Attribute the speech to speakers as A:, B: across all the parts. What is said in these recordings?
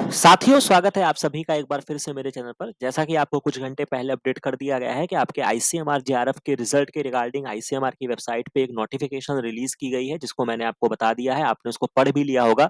A: साथियों, स्वागत है आप सभी का एक बार फिर से मेरे चैनल पर। जैसा कि आपको कुछ घंटे पहले अपडेट कर दिया गया है कि आपके आईसीएमआर जेआरएफ के रिजल्ट के रिगार्डिंग आईसीएमआर की वेबसाइट पे एक नोटिफिकेशन रिलीज की गई है, जिसको मैंने आपको बता दिया है। आपने उसको पढ़ भी लिया होगा।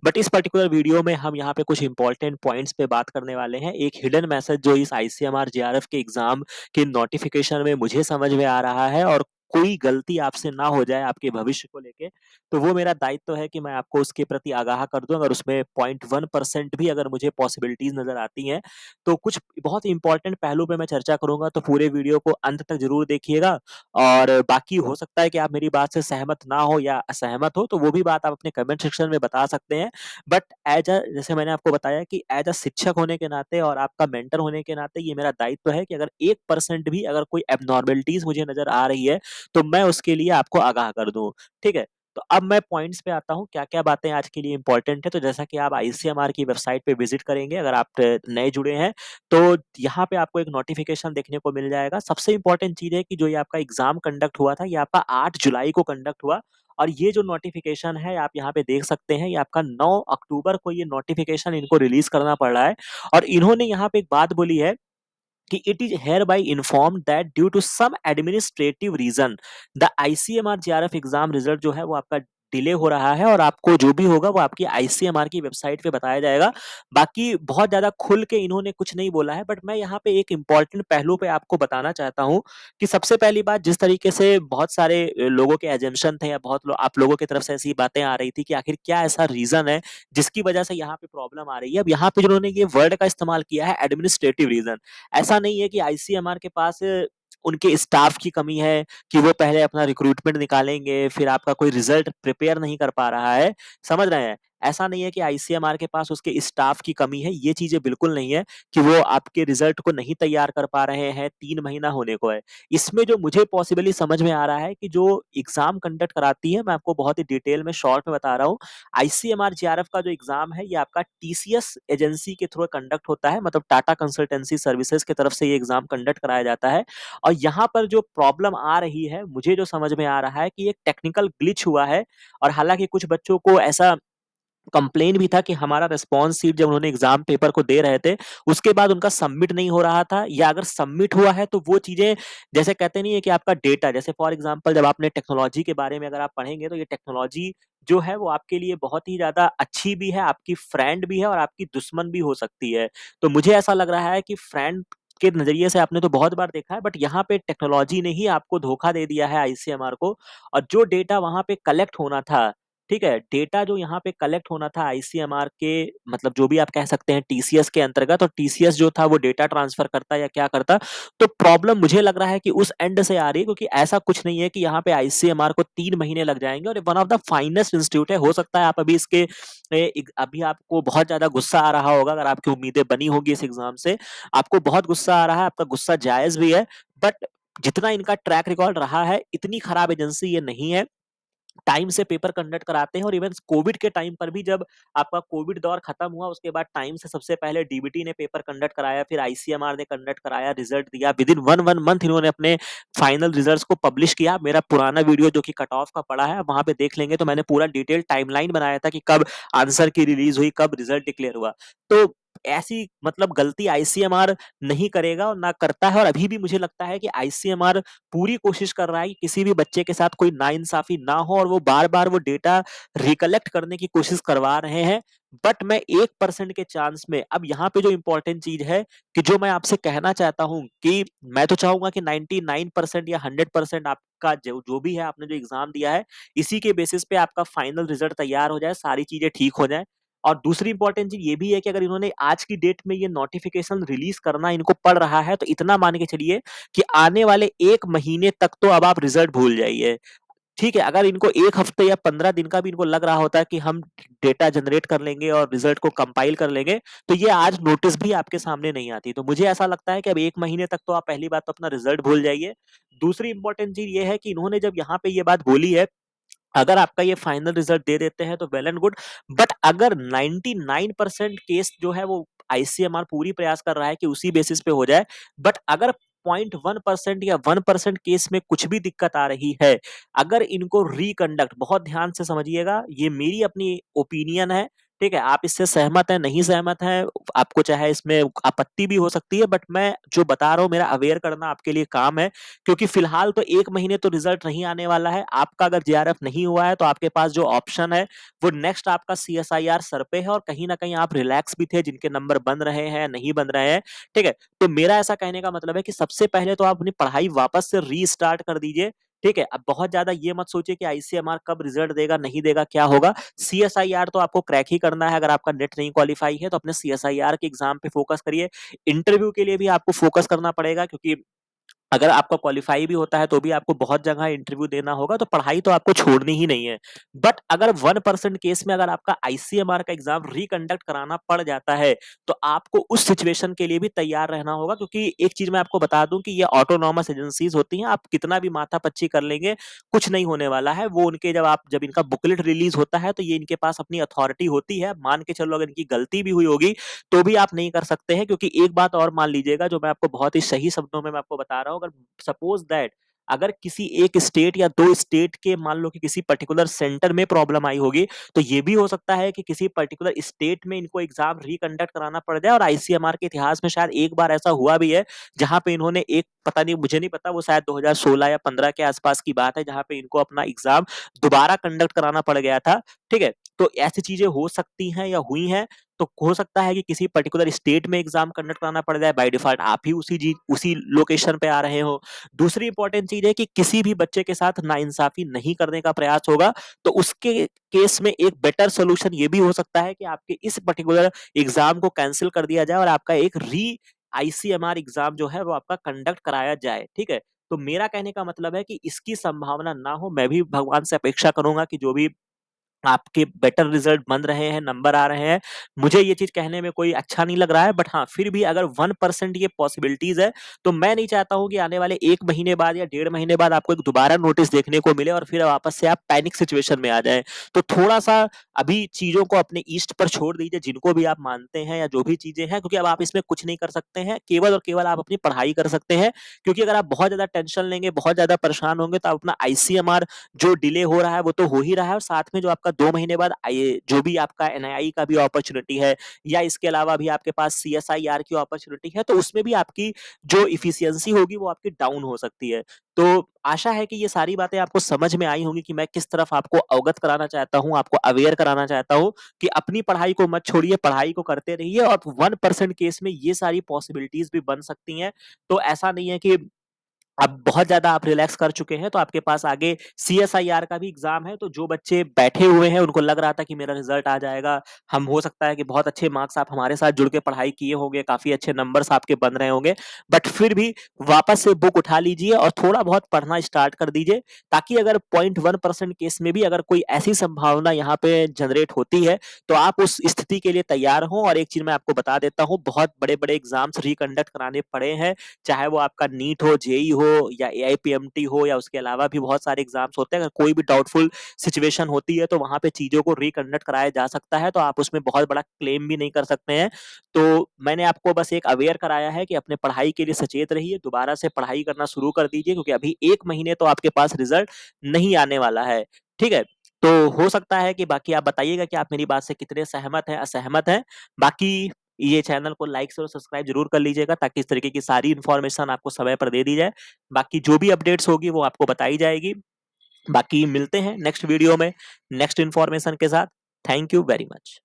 A: बट इस पर्टिकुलर वीडियो में हम यहाँ पे कुछ इंपॉर्टेंट पॉइंट्स पे बात करने वाले हैं। एक हिडन मैसेज जो इस आईसीएमआर जेआरएफ के एग्जाम के नोटिफिकेशन में मुझे समझ में आ रहा है, और कोई गलती आपसे ना हो जाए आपके भविष्य को लेके, तो वो मेरा दायित्व है कि मैं आपको उसके प्रति आगाह कर दूं। अगर उसमें 0.1% भी अगर मुझे पॉसिबिलिटीज नजर आती हैं, तो कुछ बहुत ही इंपॉर्टेंट पहलू पे मैं चर्चा करूंगा। तो पूरे वीडियो को अंत तक जरूर देखिएगा। और बाकी हो सकता है कि आप मेरी बात से सहमत ना हो या असहमत हो, तो वो भी बात आप अपने कमेंट सेक्शन में बता सकते हैं। बट एज अ जैसे मैंने आपको बताया कि एज अ शिक्षक होने के नाते और आपका मेंटर होने के नाते ये मेरा दायित्व है कि अगर 1% भी अगर कोई एबनॉर्मेलिटीज मुझे नजर आ रही है, तो मैं उसके लिए आपको आगाह कर दूं। ठीक है। तो अब मैं पॉइंट्स पे आता हूँ, क्या-क्या बातें आज के लिए इम्पोर्टेंट है। तो जैसा कि आप आईसीएमआर की वेबसाइट पे विजिट करेंगे, अगर आप नए जुड़े हैं, तो यहाँ पे आपको एक नोटिफिकेशन देखने को मिल जाएगा। सबसे इम्पोर्टेंट चीज़ है कि जो ये आपका एग्ज़ाम कंडक्ट हुआ था, ये आपका 8 जुलाई को कंडक्ट हुआ। और ये जो नोटिफिकेशन है, आप यहाँ पे देख सकते हैं, ये आपका 9 अक्टूबर को ये नोटिफिकेशन इनको रिलीज़ करना पड़ रहा है। और इन्होंने यहाँ पे एक बात बोली है कि it is hereby inform that due to some administrative reason the ICMR JRF exam result जो है वो आपका डिले हो रहा है, और आपको जो भी होगा वो आपकी आईसीएमआर की वेबसाइट पे बताया जाएगा। बाकी बहुत ज्यादा खुल के इन्होंने कुछ नहीं बोला है, बट मैं यहाँ पे एक इंपॉर्टेंट पहलू पे आपको बताना चाहता हूँ कि सबसे पहली बात, जिस तरीके से बहुत सारे लोगों के एजम्पशन थे, या आप लोगों की तरफ से ऐसी बातें आ रही थी कि आखिर क्या ऐसा रीजन है जिसकी वजह से यहाँ पे प्रॉब्लम आ रही है। अब यहाँ पे जिन्होंने ये वर्ड का इस्तेमाल किया है, एडमिनिस्ट्रेटिव रीजन, ऐसा नहीं है कि आईसीएमआर के पास उनके स्टाफ की कमी है, कि वो पहले अपना रिक्रूटमेंट निकालेंगे, फिर आपका कोई रिजल्ट प्रिपेयर नहीं कर पा रहा है। समझ रहे हैं? ऐसा नहीं है कि आईसीएमआर के पास उसके स्टाफ की कमी है, ये चीजें बिल्कुल नहीं है कि वो आपके रिजल्ट को नहीं तैयार कर पा रहे हैं, 3 महीना होने को है। इसमें जो मुझे पॉसिबली समझ में आ रहा है कि जो एग्जाम कंडक्ट कराती है, मैं आपको बहुत ही डिटेल में शॉर्ट में बता रहा हूँ। आईसीएमआर जेआरएफ का जो एग्जाम है, ये आपका टीसीएस एजेंसी के थ्रू कंडक्ट होता है, मतलब टाटा कंसल्टेंसी सर्विसेज की तरफ से ये एग्जाम कंडक्ट कराया जाता है। और यहाँ पर जो प्रॉब्लम आ रही है, मुझे जो समझ में आ रहा है कि एक टेक्निकल ग्लिच हुआ है। और हालांकि कुछ बच्चों को ऐसा कंप्लेन भी था कि हमारा रिस्पॉन्स शीट जब उन्होंने एग्जाम पेपर को दे रहे थे, उसके बाद उनका सबमिट नहीं हो रहा था, या अगर सबमिट हुआ है तो वो चीजें, जैसे कहते नहीं है कि आपका डेटा, जैसे फॉर एग्जांपल जब आपने टेक्नोलॉजी के बारे में अगर आप पढ़ेंगे, तो ये टेक्नोलॉजी जो है वो आपके लिए बहुत ही ज्यादा अच्छी भी है, आपकी फ्रेंड भी है, और आपकी दुश्मन भी हो सकती है। तो मुझे ऐसा लग रहा है कि फ्रेंड के नजरिए से आपने तो बहुत बार देखा है, बट यहाँ पे टेक्नोलॉजी ने ही आपको धोखा दे दिया है, आईसीएमआर को। और जो डेटा वहां पे कलेक्ट होना था, ठीक है, डेटा जो यहाँ पे कलेक्ट होना था आईसीएमआर के, मतलब जो भी आप कह सकते हैं टीसीएस के अंतर्गत, और टीसीएस जो था वो डेटा ट्रांसफर करता या क्या करता, तो प्रॉब्लम मुझे लग रहा है कि उस एंड से आ रही है। क्योंकि ऐसा कुछ नहीं है कि यहाँ पे आईसीएमआर को 3 महीने लग जाएंगे, और one of the finest institute है। हो सकता है आप अभी इसके अभी आपको बहुत ज्यादा गुस्सा आ रहा होगा, अगर आपकी उम्मीदें बनी होगी इस एग्जाम से, आपको बहुत गुस्सा आ रहा है, आपका गुस्सा जायज भी है। बट जितना इनका ट्रैक रिकॉर्ड रहा है, इतनी खराब एजेंसी ये नहीं है। टाइम से पेपर कंडक्ट कराते हैं। और इवन कोविड के टाइम पर भी, जब आपका कोविड दौर खत्म हुआ, उसके बाद टाइम से सबसे पहले डीबीटी ने पेपर कंडक्ट कराया, फिर आईसीएमआर ने कंडक्ट कराया, रिजल्ट दिया, विद इन वन मंथ इन्होंने अपने फाइनल रिजल्ट्स को पब्लिश किया। मेरा पुराना वीडियो जो कि कट ऑफ का पड़ा है, वहां पे देख लेंगे, तो मैंने पूरा डिटेल टाइमलाइन बनाया था कि कब आंसर की रिलीज हुई, कब रिजल्ट डिक्लेयर हुआ। तो ऐसी मतलब गलती आईसीएमआर नहीं करेगा और ना करता है। और अभी भी मुझे लगता है कि आईसीएमआर पूरी कोशिश कर रहा है कि किसी भी बच्चे के साथ कोई नाइंसाफी ना हो, और वो बार बार वो डेटा रिकलेक्ट करने की कोशिश करवा रहे हैं। बट मैं 1% के चांस में, अब यहाँ पे जो इंपॉर्टेंट चीज है, कि जो मैं आपसे कहना चाहता हूँ, कि मैं तो चाहूंगा कि 99% या 100% आपका जो जो भी है, आपने जो एग्जाम दिया है, इसी के बेसिस पे आपका फाइनल रिजल्ट तैयार हो जाए, सारी चीजें ठीक हो जाए। और दूसरी इंपॉर्टेंट चीज ये भी है कि अगर इन्होंने आज की डेट में ये नोटिफिकेशन रिलीज करना इनको पड़ रहा है, तो इतना मान के चलिए कि आने वाले 1 महीने तक तो अब आप रिजल्ट भूल जाइए। ठीक है, अगर इनको 1 हफ्ते या 15 दिन का भी इनको लग रहा होता है कि हम डेटा जनरेट कर लेंगे और रिजल्ट को कंपाइल कर लेंगे, तो ये आज नोटिस भी आपके सामने नहीं आती। तो मुझे ऐसा लगता है कि अब 1 महीने तक तो आप पहली बात तो अपना रिजल्ट भूल जाइए। दूसरी इंपॉर्टेंट चीज ये है कि इन्होंने जब यहाँ पे ये बात बोली है, अगर आपका ये फाइनल रिजल्ट दे देते हैं तो वेल एंड गुड। बट अगर 99% केस जो है वो आईसीएमआर पूरी प्रयास कर रहा है कि उसी बेसिस पे हो जाए। बट अगर 0.1% या 1% केस में कुछ भी दिक्कत आ रही है, अगर इनको रिकंडक्ट, बहुत ध्यान से समझिएगा, ये मेरी अपनी ओपिनियन है, ठीक है, आप इससे सहमत हैं, नहीं सहमत हैं, आपको चाहे इसमें आपत्ति भी हो सकती है, बट मैं जो बता रहा हूँ मेरा अवेयर करना आपके लिए काम है, क्योंकि फिलहाल तो 1 महीने तो रिजल्ट नहीं आने वाला है। आपका अगर जेआरएफ नहीं हुआ है तो आपके पास जो ऑप्शन है वो नेक्स्ट आपका सीएसआईआर सर पे है, और कहीं ना कहीं आप रिलैक्स भी थे जिनके नंबर बन रहे हैं, नहीं बन रहे हैं। ठीक है, तो मेरा ऐसा कहने का मतलब है कि सबसे पहले तो आप अपनी पढ़ाई वापस से रीस्टार्ट कर दीजिए। ठीक है, अब बहुत ज्यादा ये मत सोचिए कि आईसीएमआर कब रिजल्ट देगा, नहीं देगा, क्या होगा। सीएसआईआर तो आपको क्रैक ही करना है। अगर आपका नेट नहीं क्वालिफाई है तो अपने सीएसआईआर के एग्जाम पे फोकस करिए। इंटरव्यू के लिए भी आपको फोकस करना पड़ेगा, क्योंकि अगर आपका क्वालिफाई भी होता है तो भी आपको बहुत जगह इंटरव्यू देना होगा, तो पढ़ाई तो आपको छोड़नी ही नहीं है। बट अगर 1% केस में अगर आपका आईसीएमआर का एग्जाम रिकंडक्ट कराना पड़ जाता है, तो आपको उस सिचुएशन के लिए भी तैयार रहना होगा। क्योंकि एक चीज मैं आपको बता दूं कि ये ऑटोनॉमस एजेंसीज होती हैं, आप कितना भी माथापच्ची कर लेंगे कुछ नहीं होने वाला है। वो उनके जब इनका बुकलेट रिलीज होता है तो ये इनके पास अपनी अथॉरिटी होती है। मान के चलो अगर इनकी गलती भी हुई होगी तो भी आप नहीं कर सकते हैं। क्योंकि एक बात और मान लीजिएगा, जो मैं आपको बहुत ही सही शब्दों में मैं आपको बता रहा हूँ, अगर सपोज दैट अगर किसी एक स्टेट या दो स्टेट के, मान लो कि किसी पर्टिकुलर सेंटर में प्रॉब्लम आई होगी, तो ये भी हो सकता है कि किसी पर्टिकुलर स्टेट में इनको एग्जाम रिकंडक्ट कराना पड़ जाए। और आईसीएमआर के इतिहास में शायद एक बार ऐसा हुआ भी है, जहां पे इन्होंने एक, पता नहीं, मुझे नहीं पता, वो शायद 2016 या 15 के आसपास की बात है, जहां पे इनको अपना एग्जाम दोबारा कंडक्ट कराना पड़ गया था। ठीक है, तो ऐसी चीजें हो सकती हैं या हुई हैं। तो हो सकता है कि किसी पर्टिकुलर स्टेट में एग्जाम कंडक्ट कराना पड़ जाए, बाय डिफॉल्ट आप ही उसी लोकेशन पे आ रहे हो। दूसरी इंपॉर्टेंट चीज है कि किसी भी बच्चे के साथ नाइंसाफी नहीं करने का प्रयास होगा। तो उसके केस में एक बेटर सोल्यूशन ये भी हो सकता है कि आपके इस पर्टिकुलर एग्जाम को कैंसिल कर दिया जाए और आपका एक री आईसीएमआर एग्जाम जो है वो आपका कंडक्ट कराया जाए। ठीक है, तो मेरा कहने का मतलब है कि इसकी संभावना ना हो। मैं भी भगवान से अपेक्षा करूंगा कि जो भी आपके बेटर रिजल्ट बन रहे हैं, नंबर आ रहे हैं। मुझे ये चीज कहने में कोई अच्छा नहीं लग रहा है, बट हाँ, फिर भी अगर 1% ये पॉसिबिलिटीज है, तो मैं नहीं चाहता हूं कि आने वाले 1 महीने बाद या 1.5 महीने बाद आपको एक दोबारा नोटिस देखने को मिले और फिर वापस से आप पैनिक सिचुएशन में आ जाएं। तो थोड़ा सा अभी चीजों को अपने ईस्ट पर छोड़ दीजिए, जिनको भी आप मानते हैं या जो भी चीजें हैं, क्योंकि अब आप इसमें कुछ नहीं कर सकते हैं। केवल और केवल आप अपनी पढ़ाई कर सकते हैं। क्योंकि अगर आप बहुत ज्यादा टेंशन लेंगे, बहुत ज्यादा परेशान होंगे, तो आप अपना आईसीएमआर जो डिले हो रहा है वो तो हो ही रहा है, और साथ में जो आपका 2 महीने बाद जो भी आपका एनआईआई का भी अपॉर्चुनिटी है, या इसके अलावा भी आपके पास सीएसआईआर की अपॉर्चुनिटी है, तो उसमें भी आपकी जो इफिशियंसी होगी वो आपकी डाउन हो सकती है। तो आशा है कि ये सारी बातें आपको समझ में आई होंगी कि मैं किस तरफ आपको अवगत कराना चाहता हूँ, आपको अवेयर कराना चाहता हूँ कि अपनी पढ़ाई को मत छोड़िए, पढ़ाई को करते रहिए। और 1% केस में ये सारी पॉसिबिलिटीज भी बन सकती हैं। तो ऐसा नहीं है कि अब बहुत ज्यादा आप रिलैक्स कर चुके हैं, तो आपके पास आगे सीएसआईआर का भी एग्जाम है। तो जो बच्चे बैठे हुए हैं, उनको लग रहा था कि मेरा रिजल्ट आ जाएगा, हम हो सकता है कि बहुत अच्छे मार्क्स आप हमारे साथ जुड़ के पढ़ाई किए होंगे, काफी अच्छे नंबर्स आपके बन रहे होंगे, बट फिर भी वापस से बुक उठा लीजिए और थोड़ा बहुत पढ़ना स्टार्ट कर दीजिए। ताकि अगर 0.1% केस में भी अगर कोई ऐसी संभावना यहाँ पे जनरेट होती है, तो आप उस स्थिति के लिए तैयार हों। और एक चीज मैं आपको बता देता हूँ, बहुत बड़े बड़े एग्जाम्स रिकंडक्ट कराने पड़े हैं, चाहे वो आपका नीट हो, जेई हो, या एआईपीएमटी हो, या उसके अलावा भी बहुत सारे एग्जाम्स होते हैं। अगर कोई भी डाउटफुल सिचुएशन होती है तो वहां पे चीजों को रिकंडक्ट कराया जा सकता है, तो आप उसमें बहुत बड़ा क्लेम भी नहीं कर सकते हैं। तो मैंने आपको बस एक अवेयर कराया है कि अपने पढ़ाई के लिए सचेत रहिए, दोबारा से पढ़ाई करना शुरू कर दीजिए, क्योंकि अभी 1 महीने तो आपके पास रिजल्ट नहीं आने वाला है। ठीक है, तो हो सकता है कि, बाकी आप बताइएगा कि आप मेरी बात से कितने सहमत हैं, असहमत हैं। बाकी ये चैनल को लाइक और सब्सक्राइब जरूर कर लीजिएगा, ताकि इस तरीके की सारी इन्फॉर्मेशन आपको समय पर दे दी जाए। बाकी जो भी अपडेट्स होगी वो आपको बताई जाएगी। बाकी मिलते हैं नेक्स्ट वीडियो में नेक्स्ट इन्फॉर्मेशन के साथ। Thank you very much.